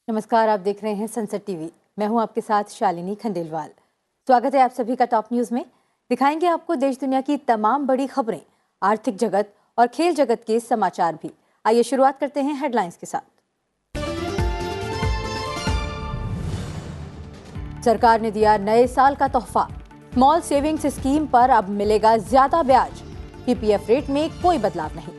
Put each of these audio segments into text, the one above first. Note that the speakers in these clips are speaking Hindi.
नमस्कार, आप देख रहे हैं संसद टीवी। मैं हूं आपके साथ शालिनी खंडेलवाल। स्वागत है आप सभी का टॉप न्यूज में। दिखाएंगे आपको देश दुनिया की तमाम बड़ी खबरें, आर्थिक जगत और खेल जगत के समाचार भी। आइए शुरुआत करते हैं हेडलाइंस के साथ। सरकार ने दिया नए साल का तोहफा। स्मॉल सेविंग्स स्कीम पर अब मिलेगा ज्यादा ब्याज। पीपीएफ रेट में कोई बदलाव नहीं।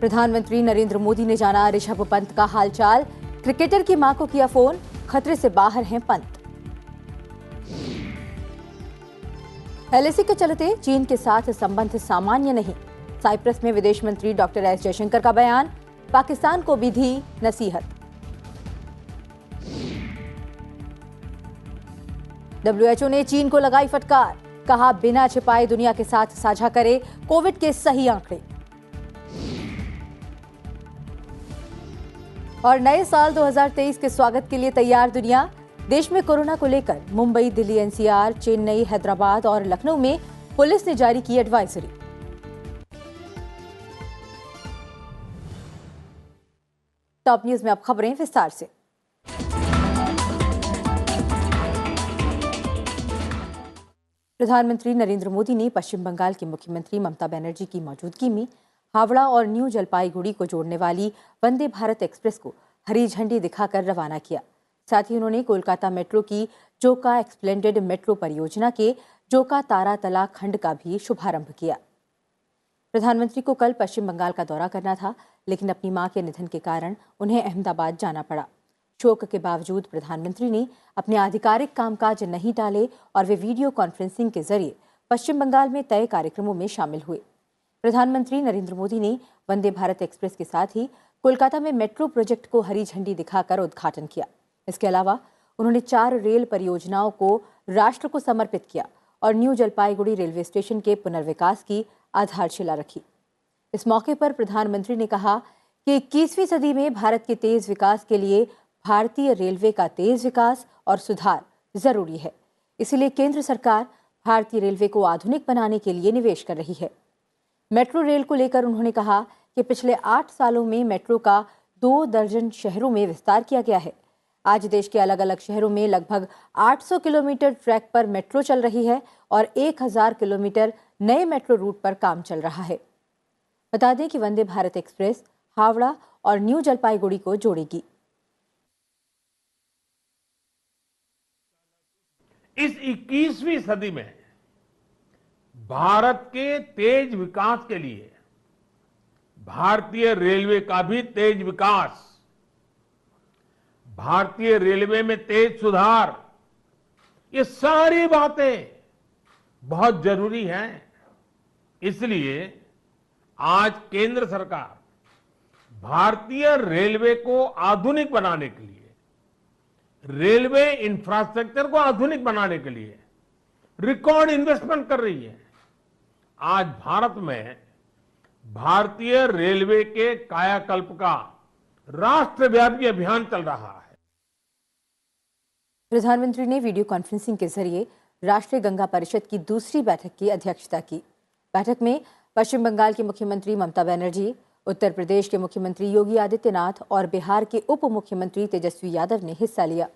प्रधानमंत्री नरेंद्र मोदी ने जाना ऋषभ पंत का हालचाल। क्रिकेटर की मां को किया फोन, खतरे से बाहर हैं पंत। एलएसी के चलते चीन के साथ संबंध सामान्य नहीं। साइप्रस में विदेश मंत्री डॉक्टर एस जयशंकर का बयान, पाकिस्तान को भी दी नसीहत। डब्ल्यूएचओ ने चीन को लगाई फटकार, कहा बिना छिपाए दुनिया के साथ साझा करे कोविड के सही आंकड़े। और नए साल 2023 के स्वागत के लिए तैयार दुनिया। देश में कोरोना को लेकर मुंबई, दिल्ली, एनसीआर, चेन्नई, हैदराबाद और लखनऊ में पुलिस ने जारी की एडवाइजरी। टॉप न्यूज में अब खबरें विस्तार से। प्रधानमंत्री नरेंद्र मोदी ने पश्चिम बंगाल की मुख्यमंत्री ममता बनर्जी की मौजूदगी में हावड़ा और न्यू जलपाईगुड़ी को जोड़ने वाली वंदे भारत एक्सप्रेस को हरी झंडी दिखाकर रवाना किया। साथ ही उन्होंने कोलकाता मेट्रो की जोका एक्सप्लेंडेड मेट्रो परियोजना के जोका तारातला खंड का भी शुभारंभ किया। प्रधानमंत्री को कल पश्चिम बंगाल का दौरा करना था, लेकिन अपनी मां के निधन के कारण उन्हें अहमदाबाद जाना पड़ा। शोक के बावजूद प्रधानमंत्री ने अपने आधिकारिक कामकाज नहीं टाले और वे वीडियो कॉन्फ्रेंसिंग के जरिए पश्चिम बंगाल में तय कार्यक्रमों में शामिल हुए। प्रधानमंत्री नरेंद्र मोदी ने वंदे भारत एक्सप्रेस के साथ ही कोलकाता में मेट्रो प्रोजेक्ट को हरी झंडी दिखाकर उद्घाटन किया। इसके अलावा उन्होंने 4 रेल परियोजनाओं को राष्ट्र को समर्पित किया और न्यू जलपाईगुड़ी रेलवे स्टेशन के पुनर्विकास की आधारशिला रखी। इस मौके पर प्रधानमंत्री ने कहा कि 21वीं सदी में भारत के तेज विकास के लिए भारतीय रेलवे का तेज विकास और सुधार जरूरी है। इसलिए केंद्र सरकार भारतीय रेलवे को आधुनिक बनाने के लिए निवेश कर रही है। मेट्रो रेल को लेकर उन्होंने कहा कि पिछले 8 सालों में मेट्रो का 2 दर्जन शहरों में विस्तार किया गया है। आज देश के अलग अलग शहरों में लगभग 800 किलोमीटर ट्रैक पर मेट्रो चल रही है और 1000 किलोमीटर नए मेट्रो रूट पर काम चल रहा है। बता दें कि वंदे भारत एक्सप्रेस हावड़ा और न्यू जलपाईगुड़ी को जोड़ेगी। इस 21वीं सदी में भारत के तेज विकास के लिए भारतीय रेलवे का भी तेज विकास, भारतीय रेलवे में तेज सुधार, ये सारी बातें बहुत जरूरी हैं। इसलिए आज केंद्र सरकार भारतीय रेलवे को आधुनिक बनाने के लिए, रेलवे इंफ्रास्ट्रक्चर को आधुनिक बनाने के लिए रिकॉर्ड इन्वेस्टमेंट कर रही है। आज भारत में भारतीय रेलवे के कायाकल्प का राष्ट्रव्यापी अभियान चल रहा है। प्रधानमंत्री ने वीडियो कॉन्फ्रेंसिंग के जरिए राष्ट्रीय गंगा परिषद की दूसरी बैठक की अध्यक्षता की। बैठक में पश्चिम बंगाल की मुख्यमंत्री ममता बनर्जी, उत्तर प्रदेश के मुख्यमंत्री योगी आदित्यनाथ और बिहार के उप मुख्यमंत्री तेजस्वी यादव ने हिस्सा लिया।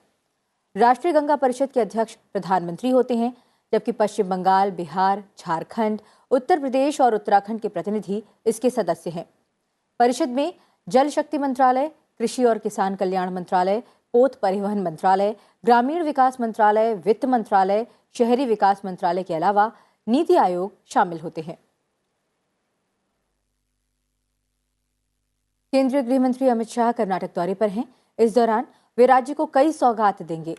राष्ट्रीय गंगा परिषद के अध्यक्ष प्रधानमंत्री होते हैं, जबकि पश्चिम बंगाल, बिहार, झारखंड, उत्तर प्रदेश और उत्तराखंड के प्रतिनिधि इसके सदस्य हैं। परिषद में जल शक्ति मंत्रालय, कृषि और किसान कल्याण मंत्रालय, पोत परिवहन मंत्रालय, ग्रामीण विकास मंत्रालय, वित्त मंत्रालय, शहरी विकास मंत्रालय के अलावा नीति आयोग शामिल होते हैं। केंद्रीय गृह मंत्री अमित शाह कर्नाटक दौरे पर हैं। इस दौरान वे राज्य को कई सौगात देंगे।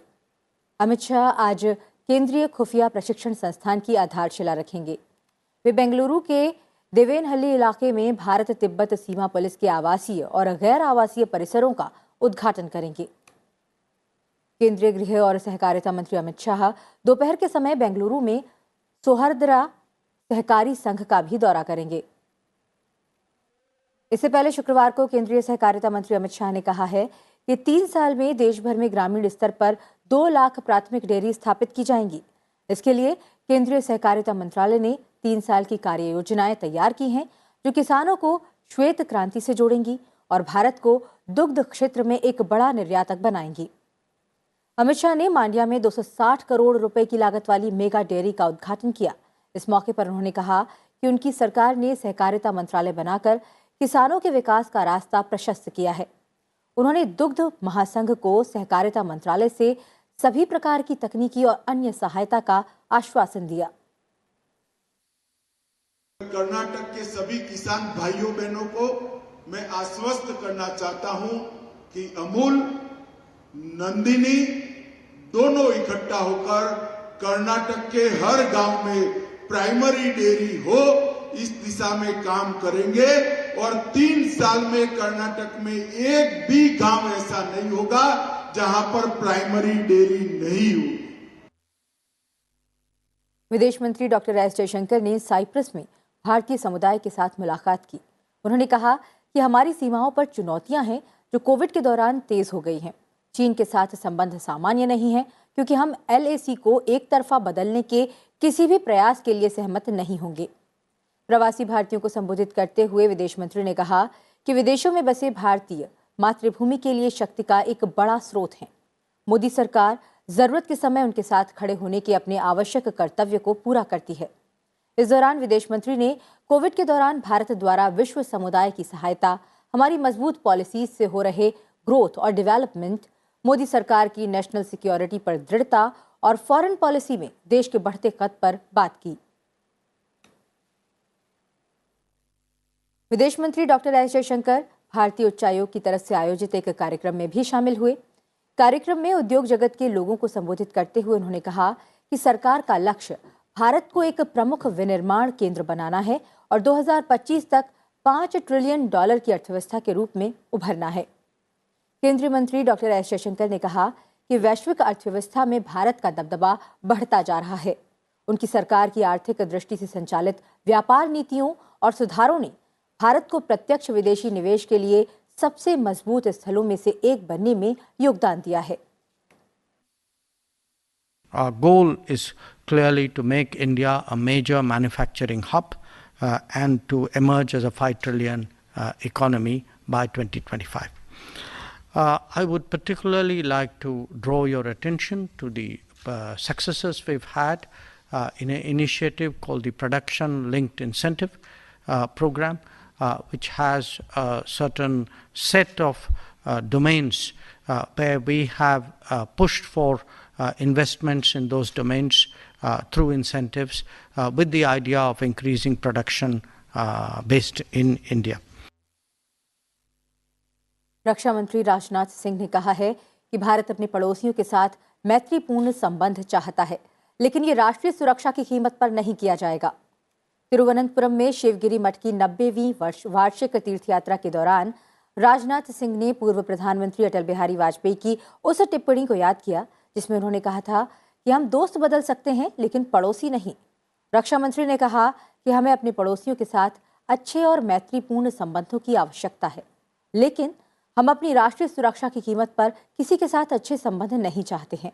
अमित शाह आज केंद्रीय खुफिया प्रशिक्षण संस्थान की आधारशिला रखेंगे। वे बेंगलुरु के देवेनहल्ली इलाके में भारत तिब्बत सीमा पुलिस के आवासीय और गैर आवासीय परिसरों का उद्घाटन करेंगे। केंद्रीय गृह और सहकारिता मंत्री अमित शाह दोपहर के समय बेंगलुरु में सोहरदरा सहकारी संघ का भी दौरा करेंगे। इससे पहले शुक्रवार को केंद्रीय सहकारिता मंत्री अमित शाह ने कहा है कि 3 साल में देश भर में ग्रामीण स्तर पर 2 लाख प्राथमिक डेयरी स्थापित की जाएंगी। इसके लिए केंद्रीय सहकारिता मंत्रालय ने 3 साल की कार्य योजनाएं तैयार की हैं, जो किसानों को श्वेत क्रांति से जोड़ेंगी और भारत को दुग्ध क्षेत्र में एक बड़ा निर्यातक बनाएंगी। अमित शाह ने मांड्या में 260 करोड़ रुपए की लागत वाली मेगा डेयरी का उद्घाटन किया। इस मौके पर उन्होंने कहा कि उनकी सरकार ने सहकारिता मंत्रालय बनाकर किसानों के विकास का रास्ता प्रशस्त किया है। उन्होंने दुग्ध महासंघ को सहकारिता मंत्रालय से सभी प्रकार की तकनीकी और अन्य सहायता का आश्वासन दिया। कर्नाटक के सभी किसान भाइयों बहनों को मैं आश्वस्त करना चाहता हूं कि अमूल, नंदिनी दोनों इकट्ठा होकर कर्नाटक के हर गांव में प्राइमरी डेयरी हो, इस दिशा में काम करेंगे और 3 साल में कर्नाटक में एक भी गांव ऐसा नहीं होगा जहां पर प्राइमरी डेयरी नहीं होगी। विदेश मंत्री डॉक्टर एस जयशंकर ने साइप्रस में भारतीय समुदाय के साथ मुलाकात की। उन्होंने कहा कि हमारी सीमाओं पर चुनौतियां हैं जो कोविड के दौरान तेज हो गई हैं। चीन के साथ संबंध सामान्य नहीं है क्योंकि हम LAC को एक तरफा बदलने के किसी भी प्रयास के लिए सहमत नहीं होंगे। प्रवासी भारतीयों को संबोधित करते हुए विदेश मंत्री ने कहा कि विदेशों में बसे भारतीय मातृभूमि के लिए शक्ति का एक बड़ा स्रोत हैं। मोदी सरकार जरूरत के समय उनके साथ खड़े होने के अपने आवश्यक कर्तव्य को पूरा करती है। इस दौरान विदेश मंत्री ने कोविड के दौरान भारत द्वारा विश्व समुदाय की सहायता, हमारी मजबूत पॉलिसीज से हो रहे ग्रोथ और डेवलपमेंट, मोदी सरकार की नेशनल सिक्योरिटी पर दृढ़ता और फॉरेन पॉलिसी में देश के बढ़ते कद पर बात की। विदेश मंत्री डॉक्टर एस जयशंकर भारतीय उच्चायोग की तरफ से आयोजित एक कार्यक्रम में भी शामिल हुए। कार्यक्रम में उद्योग जगत के लोगों को संबोधित करते हुए उन्होंने कहा कि सरकार का लक्ष्य भारत को एक प्रमुख विनिर्माण केंद्र बनाना है और 2025 तक $5 ट्रिलियन की अर्थव्यवस्था के रूप में उभरना है। केंद्रीय मंत्री डॉक्टर एस जयशंकर ने कहा कि वैश्विक अर्थव्यवस्था में भारत का दबदबा बढ़ता जा रहा है। उनकी सरकार की आर्थिक दृष्टि से संचालित व्यापार नीतियों और सुधारों ने भारत को प्रत्यक्ष विदेशी निवेश के लिए सबसे मजबूत स्थलों में से एक बनने में योगदान दिया है। Our goal is clearly to make India a major manufacturing hub and to emerge as a $5 trillion economy by 2025. I would particularly like to draw your attention to the successes we've had in an initiative called the Production Linked Incentive Program, which has a certain set of domains where we have pushed for investments in those domains through incentives with the idea of increasing production based in India. रक्षा मंत्री राजनाथ सिंह ने कहा है कि भारत अपने पड़ोसियों के साथ मैत्रीपूर्ण संबंध चाहता है, लेकिन ये राष्ट्रीय सुरक्षा की कीमत पर नहीं किया जाएगा। तिरुवनंतपुरम में शिवगिरी मठ की 90वीं वार्षिक तीर्थ यात्रा के दौरान राजनाथ सिंह ने पूर्व प्रधानमंत्री अटल बिहारी वाजपेयी की उस टिप्पणी को याद किया जिसमें उन्होंने कहा था कि हम दोस्त बदल सकते हैं लेकिन पड़ोसी नहीं। रक्षा मंत्री ने कहा कि हमें अपने पड़ोसियों के साथ अच्छे और मैत्रीपूर्ण संबंधों की आवश्यकता है, लेकिन हम अपनी राष्ट्रीय सुरक्षा की कीमत पर किसी के साथ अच्छे संबंध नहीं चाहते हैं।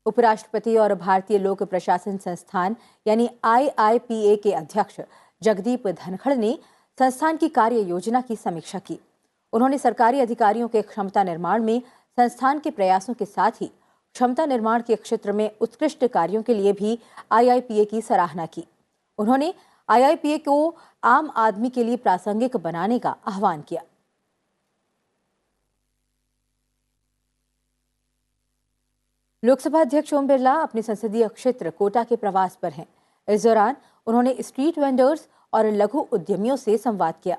उपराष्ट्रपति और भारतीय लोक प्रशासन संस्थान यानी IIPA के अध्यक्ष जगदीप धनखड़ ने संस्थान की कार्य योजना की समीक्षा की। उन्होंने सरकारी अधिकारियों के क्षमता निर्माण में संस्थान के प्रयासों के साथ ही क्षमता निर्माण के क्षेत्र में उत्कृष्ट कार्यों के लिए भी IIPA की सराहना की। उन्होंने IIPA को आम आदमी के लिए प्रासंगिक बनाने का आह्वान किया। लोकसभा अध्यक्ष ओम बिरला अपने संसदीय क्षेत्र कोटा के प्रवास पर हैं। इस दौरान उन्होंने स्ट्रीट वेंडर्स और लघु उद्यमियों से संवाद किया।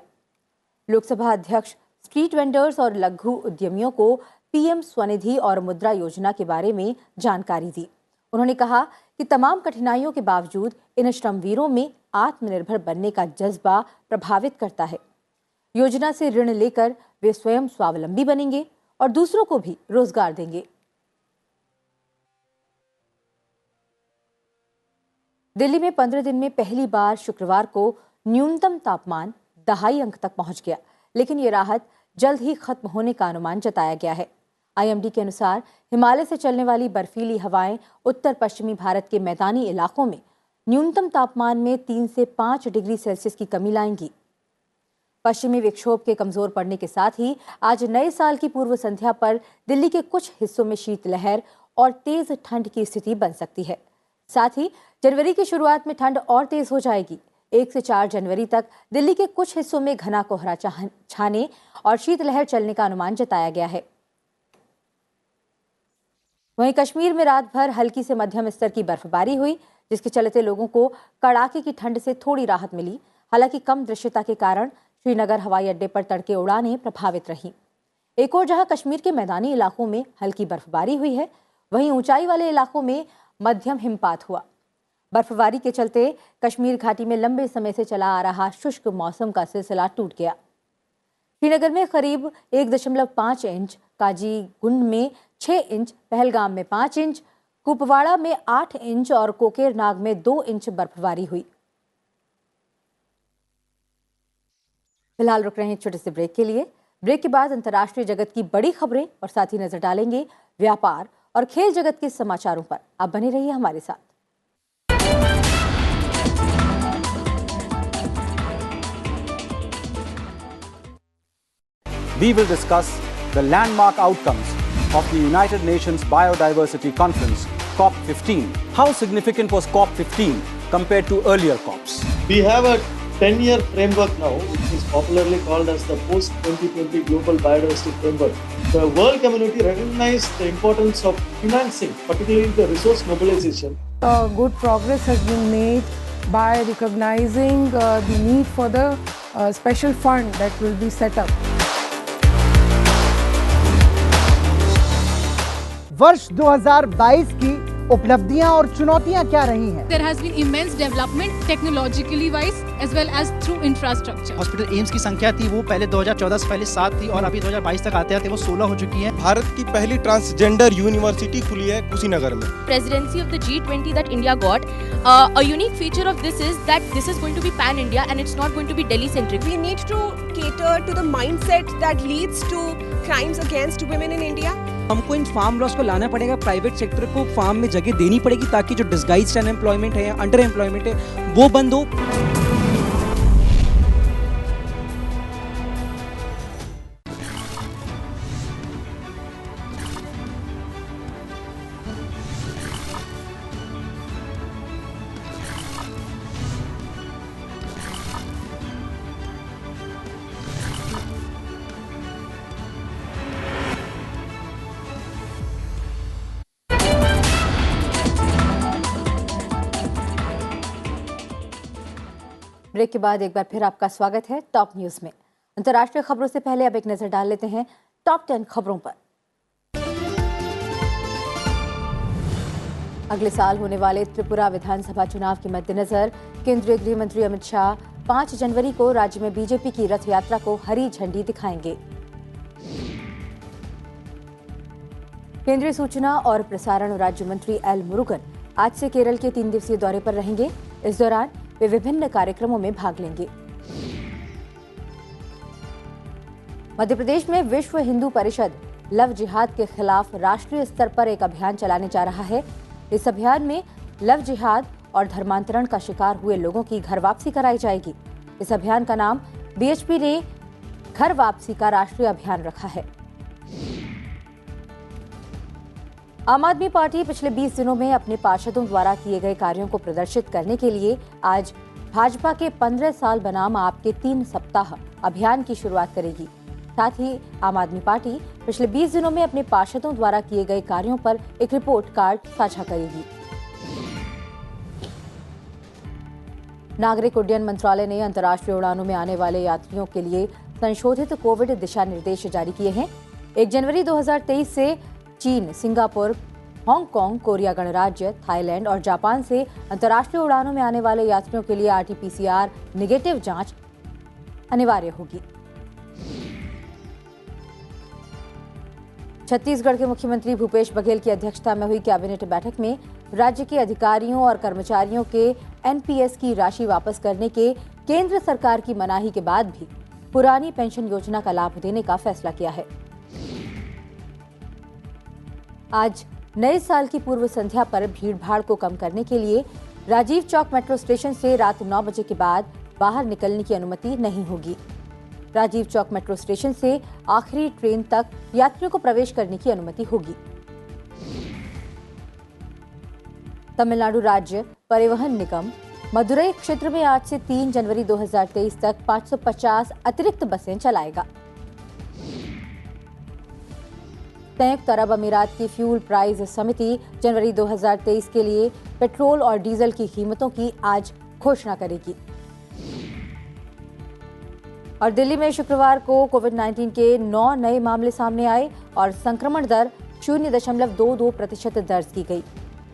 लोकसभा अध्यक्ष स्ट्रीट वेंडर्स और लघु उद्यमियों को PM स्वनिधि और मुद्रा योजना के बारे में जानकारी दी। उन्होंने कहा कि तमाम कठिनाइयों के बावजूद इन श्रमवीरों में आत्मनिर्भर बनने का जज्बा प्रभावित करता है। योजना से ऋण लेकर वे स्वयं स्वावलंबी बनेंगे और दूसरों को भी रोजगार देंगे। दिल्ली में 15 दिन में पहली बार शुक्रवार को न्यूनतम तापमान 2.5 अंक तक पहुंच गया, लेकिन ये राहत जल्द ही खत्म होने का अनुमान जताया गया है। IMD के अनुसार हिमालय से चलने वाली बर्फीली हवाएं उत्तर पश्चिमी भारत के मैदानी इलाकों में न्यूनतम तापमान में 3 से 5 डिग्री सेल्सियस की कमी लाएंगी। पश्चिमी विक्षोभ के कमजोर पड़ने के साथ ही आज नए साल की पूर्व संध्या पर दिल्ली के कुछ हिस्सों में शीतलहर और तेज ठंड की स्थिति बन सकती है। साथ ही जनवरी की शुरुआत में ठंड और तेज हो जाएगी। 1 से 4 जनवरी तक दिल्ली के कुछ हिस्सों में घना कोहरा छाने और शीतलहर चलने का अनुमान जताया गया है। वहीं कश्मीर में रात भर हल्की से मध्यम स्तर की बर्फबारी हुई, जिसके चलते लोगों को कड़ाके की ठंड से थोड़ी राहत मिली। हालांकि कम दृश्यता के कारण श्रीनगर हवाई अड्डे पर तड़के उड़ानें प्रभावित रहीं। एक और जहां कश्मीर के मैदानी इलाकों में हल्की बर्फबारी हुई है, वहीं ऊंचाई वाले इलाकों में मध्यम हिमपात हुआ। बर्फबारी के चलते कश्मीर घाटी में लंबे समय से चला आ रहा शुष्क मौसम का सिलसिला टूट गया। श्रीनगर में करीब 1.5 इंच, काजीगुंड में 6 इंच, पहलगाम में 5 इंच, कुपवाड़ा में 8 इंच और कोकेरनाग में 2 इंच बर्फबारी हुई। फिलहाल रुक रहे हैं छोटे से ब्रेक के लिए। ब्रेक के बाद अंतर्राष्ट्रीय जगत की बड़ी खबरें और साथ ही नजर डालेंगे व्यापार और खेल जगत के समाचारों पर। आप बने रहिए हमारे साथ। We will discuss the landmark outcomes of the United Nations Biodiversity Conference, COP15. How significant was COP15 compared to earlier COPs? We have a 10-year framework now, which is popularly called as the Post-2020 Global Biodiversity Framework. The world community recognized the importance of financing, particularly the resource mobilization. Good progress has been made by recognizing the need for the special fund that will be set up. वर्ष 2022 की उपलब्धियां और चुनौतियां क्या रही हैं? There has been immense development technologically wise as well as through infrastructure. Hospital AIIMS की संख्या थी वो पहले 2014 से पहले 7 थी और अभी 2022 तक आते आते वो 16 हो चुकी है। भारत की पहली ट्रांसजेंडर यूनिवर्सिटी खुली है कुशीनगर में। Presidency of the G20 that India got, a unique feature of this is that this is going to be pan India and it's not going to be Delhi centric. We need to cater to the mindset that leads to crimes against women in India. हमको इन फार्म लॉस को लाना पड़ेगा, प्राइवेट सेक्टर को फार्म में जगह देनी पड़ेगी ताकि जो डिस्गाइज्ड अनएम्प्लॉयमेंट है या अंडर एम्प्लॉयमेंट है वो बंद हो। ब्रेक के बाद एक बार फिर आपका स्वागत है टॉप न्यूज में। अंतर्राष्ट्रीय खबरों से पहले अब एक नजर डाल लेते हैं टॉप 10 खबरों पर। अगले साल होने वाले त्रिपुरा विधानसभा चुनाव के मद्देनजर केंद्रीय गृह मंत्री अमित शाह 5 जनवरी को राज्य में बीजेपी की रथ यात्रा को हरी झंडी दिखाएंगे। केंद्रीय सूचना और प्रसारण राज्य मंत्री एल मुरुगन आज से केरल के 3 दिवसीय दौरे पर रहेंगे। इस दौरान वे विभिन्न कार्यक्रमों में भाग लेंगे। मध्य प्रदेश में विश्व हिंदू परिषद लव जिहाद के खिलाफ राष्ट्रीय स्तर पर एक अभियान चलाने जा रहा है। इस अभियान में लव जिहाद और धर्मांतरण का शिकार हुए लोगों की घर वापसी कराई जाएगी। इस अभियान का नाम बीएचपी ने घर वापसी का राष्ट्रीय अभियान रखा है। आम आदमी पार्टी पिछले 20 दिनों में अपने पार्षदों द्वारा किए गए कार्यों को प्रदर्शित करने के लिए आज भाजपा के 15 साल बनाम आपके 3 सप्ताह अभियान की शुरुआत करेगी। साथ ही आम आदमी पार्टी पिछले 20 दिनों में अपने पार्षदों द्वारा किए गए कार्यों पर एक रिपोर्ट कार्ड साझा करेगी। नागरिक उड्डयन मंत्रालय ने अंतर्राष्ट्रीय उड़ानों में आने वाले यात्रियों के लिए संशोधित कोविड दिशा निर्देश जारी किए हैं। 1 जनवरी 2023 से चीन, सिंगापुर, हांगकांग, कोरिया गणराज्य, थाईलैंड और जापान से अंतर्राष्ट्रीय उड़ानों में आने वाले यात्रियों के लिए आरटी-पीसीआर नेगेटिव जांच अनिवार्य होगी। छत्तीसगढ़ के मुख्यमंत्री भूपेश बघेल की अध्यक्षता में हुई कैबिनेट बैठक में राज्य के अधिकारियों और कर्मचारियों के एनपीएस की राशि वापस करने के केंद्र सरकार की मनाही के बाद भी पुरानी पेंशन योजना का लाभ देने का फैसला किया है। आज नए साल की पूर्व संध्या पर भीड़भाड़ को कम करने के लिए राजीव चौक मेट्रो स्टेशन से रात 9 बजे के बाद बाहर निकलने की अनुमति नहीं होगी। राजीव चौक मेट्रो स्टेशन से आखिरी ट्रेन तक यात्रियों को प्रवेश करने की अनुमति होगी। तमिलनाडु राज्य परिवहन निगम मदुरई क्षेत्र में आज से 3 जनवरी 2023 तक 550 अतिरिक्त बसें चलाएगा। संयुक्त अरब अमीरात की फ्यूल प्राइस समिति जनवरी 2023 के लिए पेट्रोल और डीजल की कीमतों की आज घोषणा करेगी। और दिल्ली में शुक्रवार को कोविड-19 के 9 नए मामले सामने आए और संक्रमण दर 0.22% दर्ज की गई।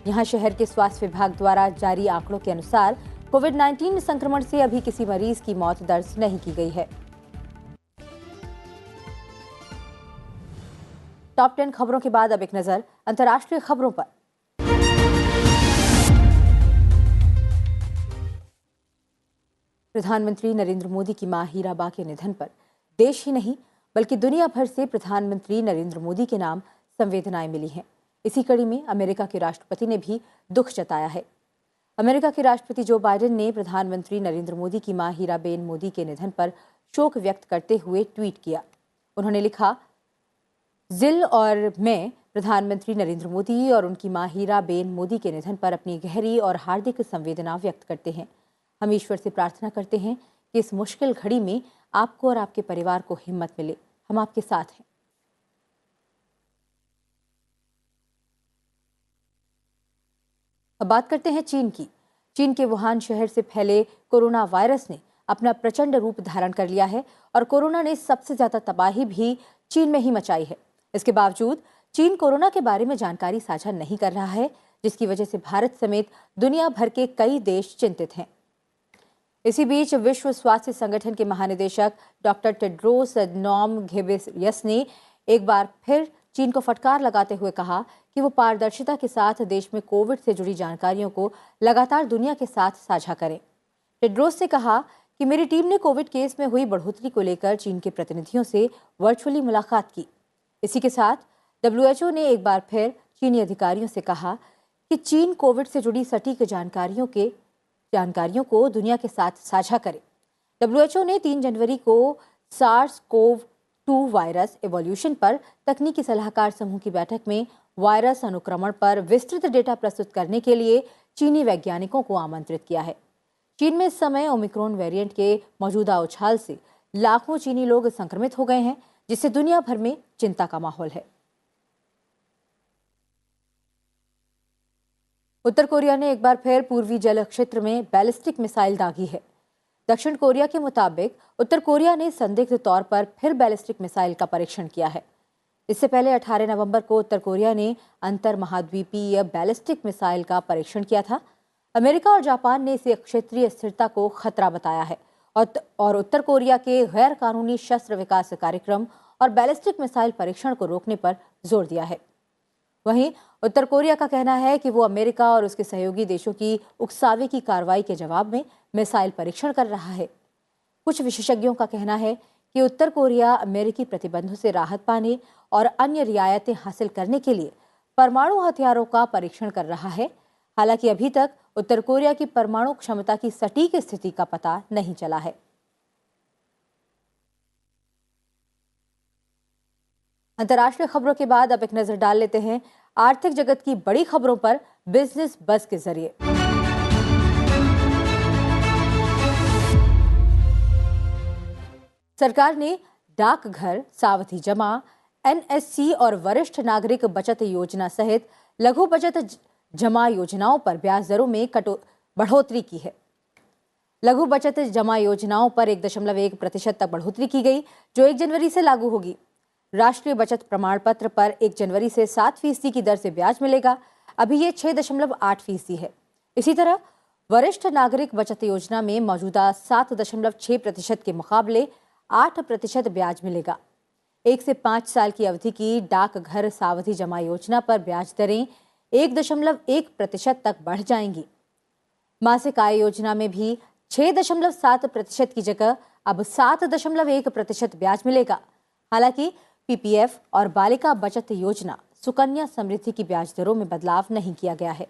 यहां शहर के स्वास्थ्य विभाग द्वारा जारी आंकड़ों के अनुसार कोविड-19 संक्रमण से अभी किसी मरीज की मौत दर्ज नहीं की गई है। टॉप 10 खबरों के बाद अब एक नजर अंतर्राष्ट्रीय खबरों पर। प्रधानमंत्री नरेंद्र मोदी की मां हीराबा के निधन पर देश ही नहीं बल्कि दुनिया भर से प्रधानमंत्री नरेंद्र मोदी के नाम संवेदनाएं मिली हैं। इसी कड़ी में अमेरिका के राष्ट्रपति ने भी दुख जताया है। अमेरिका के राष्ट्रपति जो बाइडेन ने प्रधानमंत्री नरेंद्र मोदी की मां हीराबेन मोदी के निधन पर शोक व्यक्त करते हुए ट्वीट किया। उन्होंने लिखा, जिल और मैं प्रधानमंत्री नरेंद्र मोदी और उनकी मां हीराबेन मोदी के निधन पर अपनी गहरी और हार्दिक संवेदना व्यक्त करते हैं। हम ईश्वर से प्रार्थना करते हैं कि इस मुश्किल घड़ी में आपको और आपके परिवार को हिम्मत मिले। हम आपके साथ हैं। अब बात करते हैं चीन की। चीन के वुहान शहर से फैले कोरोना वायरस ने अपना प्रचंड रूप धारण कर लिया है और कोरोना ने सबसे ज्यादा तबाही भी चीन में ही मचाई है। इसके बावजूद चीन कोरोना के बारे में जानकारी साझा नहीं कर रहा है, जिसकी वजह से भारत समेत दुनिया भर के कई देश चिंतित हैं। इसी बीच विश्व स्वास्थ्य संगठन के महानिदेशक डॉक्टर टेड्रोस अधनॉम घेब्रेयेसस ने एक बार फिर चीन को फटकार लगाते हुए कहा कि वो पारदर्शिता के साथ देश में कोविड से जुड़ी जानकारियों को लगातार दुनिया के साथ साझा करें। टेड्रोस ने कहा कि मेरी टीम ने कोविड केस में हुई बढ़ोतरी को लेकर चीन के प्रतिनिधियों से वर्चुअली मुलाकात की। इसी के साथ WHO ने एक बार फिर चीनी अधिकारियों से कहा कि चीन कोविड से जुड़ी सटीक जानकारियों को दुनिया के साथ साझा करे। WHO ने 3 जनवरी को SARS-CoV-2 वायरस एवोल्यूशन पर तकनीकी सलाहकार समूह की बैठक में वायरस अनुक्रमण पर विस्तृत डेटा प्रस्तुत करने के लिए चीनी वैज्ञानिकों को आमंत्रित किया है। चीन में इस समय ओमिक्रॉन वेरिएंट के मौजूदा उछाल से लाखों चीनी लोग संक्रमित हो गए हैं, जिससे दुनिया भर में चिंता का माहौल है। उत्तर कोरिया ने एक बार फिर पूर्वी जल क्षेत्र में बैलिस्टिक मिसाइल दागी है। दक्षिण कोरिया के मुताबिक उत्तर कोरिया ने संदिग्ध तौर पर फिर बैलिस्टिक मिसाइल का परीक्षण किया है। इससे पहले 18 नवंबर को उत्तर कोरिया ने अंतर महाद्वीपीय बैलिस्टिक मिसाइल का परीक्षण किया था। अमेरिका और जापान ने इसे क्षेत्रीय स्थिरता को खतरा बताया है और उत्तर कोरिया के गैर कानूनी शस्त्र विकास कार्यक्रम और बैलिस्टिक मिसाइल परीक्षण को रोकने पर जोर दिया है। वहीं उत्तर कोरिया का कहना है कि वो अमेरिका और उसके सहयोगी देशों की उकसावे की कार्रवाई के जवाब में मिसाइल परीक्षण कर रहा है। कुछ विशेषज्ञों का कहना है कि उत्तर कोरिया अमेरिकी प्रतिबंधों से राहत पाने और अन्य रियायतें हासिल करने के लिए परमाणु हथियारों का परीक्षण कर रहा है। हालांकि अभी तक उत्तर कोरिया की परमाणु क्षमता की सटीक स्थिति का पता नहीं चला है। अंतर्राष्ट्रीय खबरों के बाद अब एक नजर डाल लेते हैं आर्थिक जगत की बड़ी खबरों पर बिजनेस बज के जरिए। सरकार ने डाकघर, सावधि जमा, NSC और वरिष्ठ नागरिक बचत योजना सहित लघु बचत जमा योजनाओं पर ब्याज दरों में बढ़ोतरी की है। लघु बचत जमा योजनाओं पर 1.1% तक बढ़ोतरी की गई, जो 1 जनवरी से लागू होगी। राष्ट्रीय बचत प्रमाण पत्र पर 1 जनवरी से 7% की दर से ब्याज मिलेगा। अभी ये 6.8% है। इसी तरह वरिष्ठ नागरिक बचत योजना में मौजूदा 7.6% के मुकाबले 8% ब्याज मिलेगा। 1 से 5 साल की अवधि की डाकघर सावधि जमा योजना पर ब्याज दरें 1.1% तक बढ़ जाएंगी। मासिक आय योजना में भी 6.7% की जगह अब 7.1% ब्याज मिलेगा। हालांकि PPF और बालिका बचत योजना सुकन्या समृद्धि की ब्याज दरों में बदलाव नहीं किया गया है।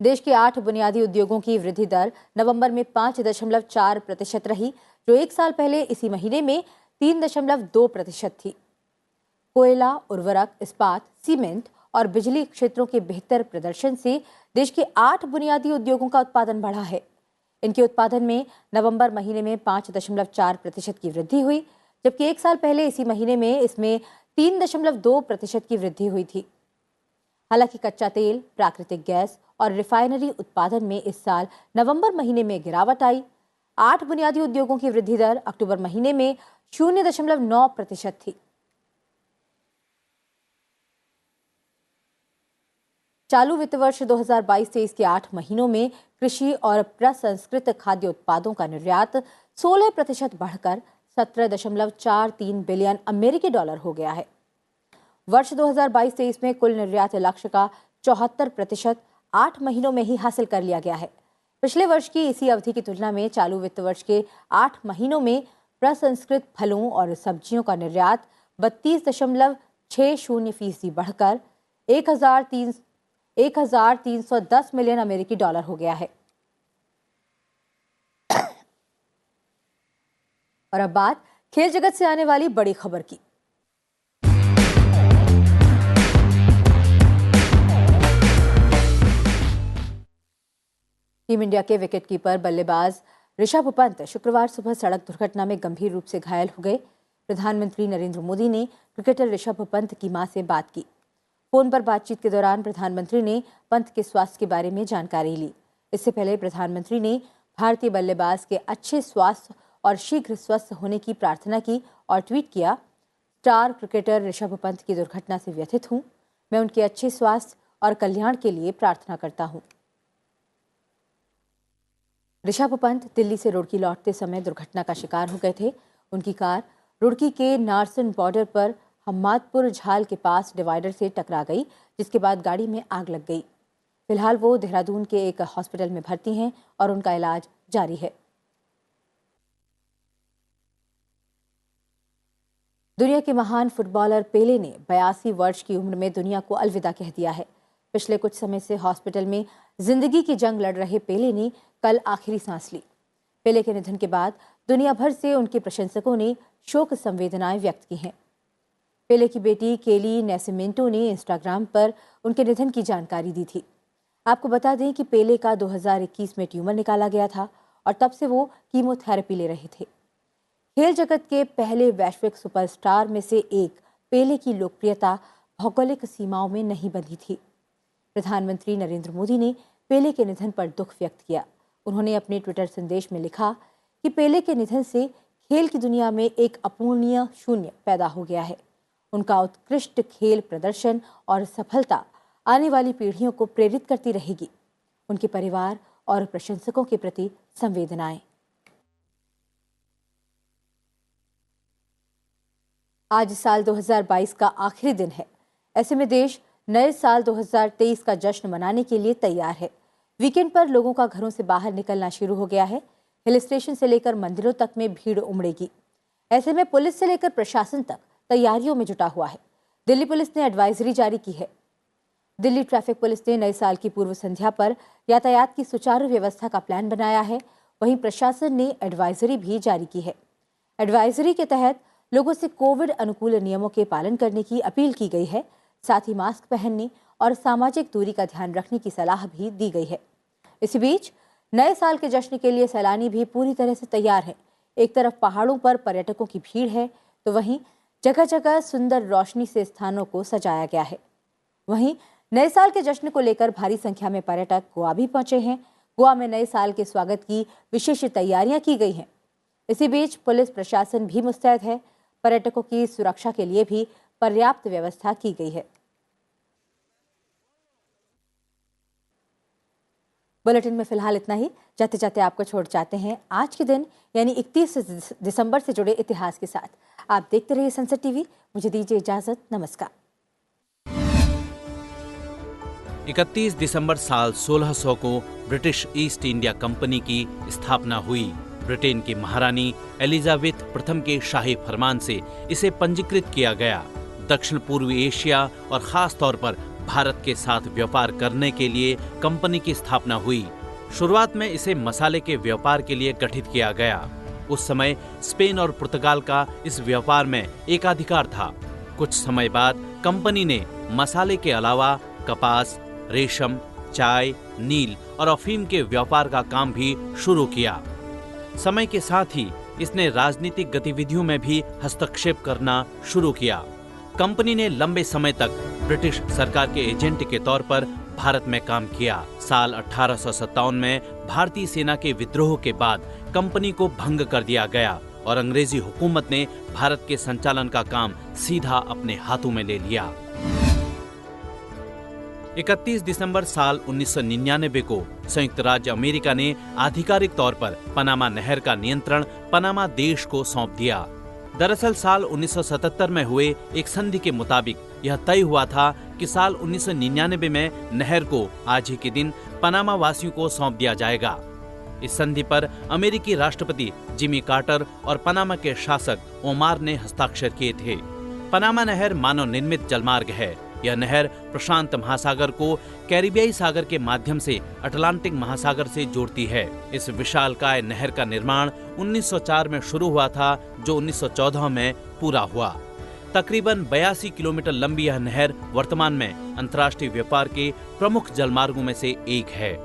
देश के 8 बुनियादी उद्योगों की वृद्धि दर नवंबर में 5.4% रही, जो एक साल पहले इसी महीने में 3.2% थी। कोयला, उर्वरक, इस्पात, सीमेंट और बिजली क्षेत्रों के बेहतर प्रदर्शन से देश के 8 बुनियादी उद्योगों का उत्पादन बढ़ा है। इनके उत्पादन में नवंबर महीने में 5.4% की वृद्धि हुई, जबकि एक साल पहले इसी महीने में इसमें 3.2% की वृद्धि हुई थी। हालांकि कच्चा तेल, प्राकृतिक गैस और रिफाइनरी उत्पादन में इस साल नवंबर महीने में गिरावट आई। 8 बुनियादी उद्योगों की वृद्धि दर अक्टूबर महीने में 0.9% थी। चालू वित्त वर्ष 2022-23 के 8 महीनों में कृषि और प्रसंस्कृत खाद्य उत्पादों का निर्यात 16% बढ़कर 17.43 बिलियन अमेरिकी डॉलर हो गया है। वर्ष 2022-23 में कुल निर्यात लक्ष्य का 74% 8 महीनों में ही हासिल कर लिया गया है। पिछले वर्ष की इसी अवधि की तुलना में चालू वित्त वर्ष के 8 महीनों में प्रसंस्कृत फलों और सब्जियों का निर्यात 32.60% बढ़कर 1,310 मिलियन अमेरिकी डॉलर हो गया है। और अब बात खेल जगत से आने वाली बड़ी खबर की। टीम इंडिया के विकेटकीपर बल्लेबाज ऋषभ पंत शुक्रवार सुबह सड़क दुर्घटना में गंभीर रूप से घायल हो गए। प्रधानमंत्री नरेंद्र मोदी ने क्रिकेटर ऋषभ पंत की मां से बात की। फोन पर बातचीत के दौरान प्रधानमंत्री ने पंत के स्वास्थ्य के बारे में जानकारी ली। इससे पहले प्रधानमंत्री ने भारतीय बल्लेबाज के अच्छे स्वास्थ्य और शीघ्र स्वस्थ होने की प्रार्थना की और ट्वीट किया, स्टार क्रिकेटर ऋषभ पंत की दुर्घटना से व्यथित हूं। मैं उनके अच्छे स्वास्थ्य और कल्याण के लिए प्रार्थना करता हूं। ऋषभ पंत दिल्ली से रुड़की लौटते समय दुर्घटना का शिकार हो गए थे। उनकी कार रुड़की के नारसन बॉर्डर पर हम्मादपुर झाल के पास डिवाइडर से टकरा गई, जिसके बाद गाड़ी में आग लग गई। फिलहाल वो देहरादून के एक हॉस्पिटल में भर्ती हैं और उनका इलाज जारी है। दुनिया के महान फुटबॉलर पेले ने 82 वर्ष की उम्र में दुनिया को अलविदा कह दिया है। पिछले कुछ समय से हॉस्पिटल में जिंदगी की जंग लड़ रहे पेले ने कल आखिरी सांस ली। पेले के निधन के बाद दुनिया भर से उनके प्रशंसकों ने शोक संवेदनाएं व्यक्त की हैं। पेले की बेटी केली नैसिमेंटो ने इंस्टाग्राम पर उनके निधन की जानकारी दी थी। आपको बता दें कि पेले का 2021 में ट्यूमर निकाला गया था और तब से वो कीमोथेरेपी ले रहे थे। खेल जगत के पहले वैश्विक सुपरस्टार में से एक पेले की लोकप्रियता भौगोलिक सीमाओं में नहीं बंधी थी। प्रधानमंत्री नरेंद्र मोदी ने पेले के निधन पर दुख व्यक्त किया। उन्होंने अपने ट्विटर संदेश में लिखा कि पेले के निधन से खेल की दुनिया में एक अपूर्णीय शून्य पैदा हो गया है। उनका उत्कृष्ट खेल प्रदर्शन और सफलता आने वाली पीढ़ियों को प्रेरित करती रहेगी। उनके परिवार और प्रशंसकों के प्रति संवेदनाएं। आज साल 2022 का आखिरी दिन है। ऐसे में देश नए साल 2023 का जश्न मनाने के लिए तैयार है। वीकेंड पर लोगों का घरों से बाहर निकलना शुरू हो गया है। हिल स्टेशन से लेकर मंदिरों तक में भीड़ उमड़ेगी। ऐसे में पुलिस से लेकर प्रशासन तक तैयारियों में जुटा हुआ है। दिल्ली पुलिस ने एडवाइजरी जारी की है। दिल्ली ट्रैफिक पुलिस ने नए साल की पूर्व संध्या पर यातायात की सुचारू व्यवस्था का प्लान बनाया है। वहीं प्रशासन ने एडवाइजरी भी जारी की है। एडवाइजरी के तहत लोगों से कोविड अनुकूल नियमों के पालन करने की अपील की गई है। साथ ही मास्क पहनने और सामाजिक दूरी का ध्यान रखने की सलाह भी दी गई है। इसी बीच नए साल के जश्न के लिए सैलानी भी पूरी तरह से तैयार हैं। एक तरफ पहाड़ों पर पर्यटकों की भीड़ है, तो वहीं जगह जगह सुंदर रोशनी से स्थानों को सजाया गया है। वहीं नए साल के जश्न को लेकर भारी संख्या में पर्यटक गोवा भी पहुंचे हैं। गोवा में नए साल के स्वागत की विशेष तैयारियां की गई हैं। इसी बीच पुलिस प्रशासन भी मुस्तैद है। पर्यटकों की सुरक्षा के लिए भी पर्याप्त व्यवस्था की गई है। बुलेटिन में फिलहाल इतना ही। जाते जाते आपको छोड़ जाते हैं आज के दिन यानी 31 दिसंबर से जुड़े इतिहास के साथ। आप देखते रहिए सनसेट टीवी। मुझे दीजिए इजाजत। नमस्कार। 31 दिसंबर साल 1600 को ब्रिटिश ईस्ट इंडिया कंपनी की स्थापना हुई। ब्रिटेन की महारानी एलिजाबेथ प्रथम के शाही फरमान से इसे पंजीकृत किया गया। दक्षिण पूर्वी एशिया और खास तौर पर भारत के साथ व्यापार करने के लिए कंपनी की स्थापना हुई। शुरुआत में इसे मसाले के व्यापार के लिए गठित किया गया। उस समय स्पेन और पुर्तगाल का इस व्यापार में एकाधिकार था। कुछ समय बाद कंपनी ने मसाले के अलावा कपास, रेशम, चाय, नील और अफीम के व्यापार का काम भी शुरू किया। समय के साथ ही इसने राजनीतिक गतिविधियों में भी हस्तक्षेप करना शुरू किया। कंपनी ने लंबे समय तक ब्रिटिश सरकार के एजेंट के तौर पर भारत में काम किया। साल 1857 में भारतीय सेना के विद्रोह के बाद कंपनी को भंग कर दिया गया और अंग्रेजी हुकूमत ने भारत के संचालन का काम सीधा अपने हाथों में ले लिया। 31 दिसंबर साल 1999 को संयुक्त राज्य अमेरिका ने आधिकारिक तौर पर पनामा नहर का नियंत्रण पनामा देश को सौंप दिया। दरअसल साल 1977 में हुए एक संधि के मुताबिक यह तय हुआ था कि साल 1999 में नहर को आज ही के दिन पनामा वासियों को सौंप दिया जाएगा। इस संधि पर अमेरिकी राष्ट्रपति जिमी कार्टर और पनामा के शासक ओमार ने हस्ताक्षर किए थे। पनामा नहर मानव निर्मित जलमार्ग है। यह नहर प्रशांत महासागर को कैरिबियाई सागर के माध्यम से अटलांटिक महासागर से जोड़ती है। इस विशालकाय नहर का निर्माण 1904 में शुरू हुआ था, जो 1914 में पूरा हुआ। तकरीबन 82 किलोमीटर लंबी यह नहर वर्तमान में अंतर्राष्ट्रीय व्यापार के प्रमुख जलमार्गों में से एक है।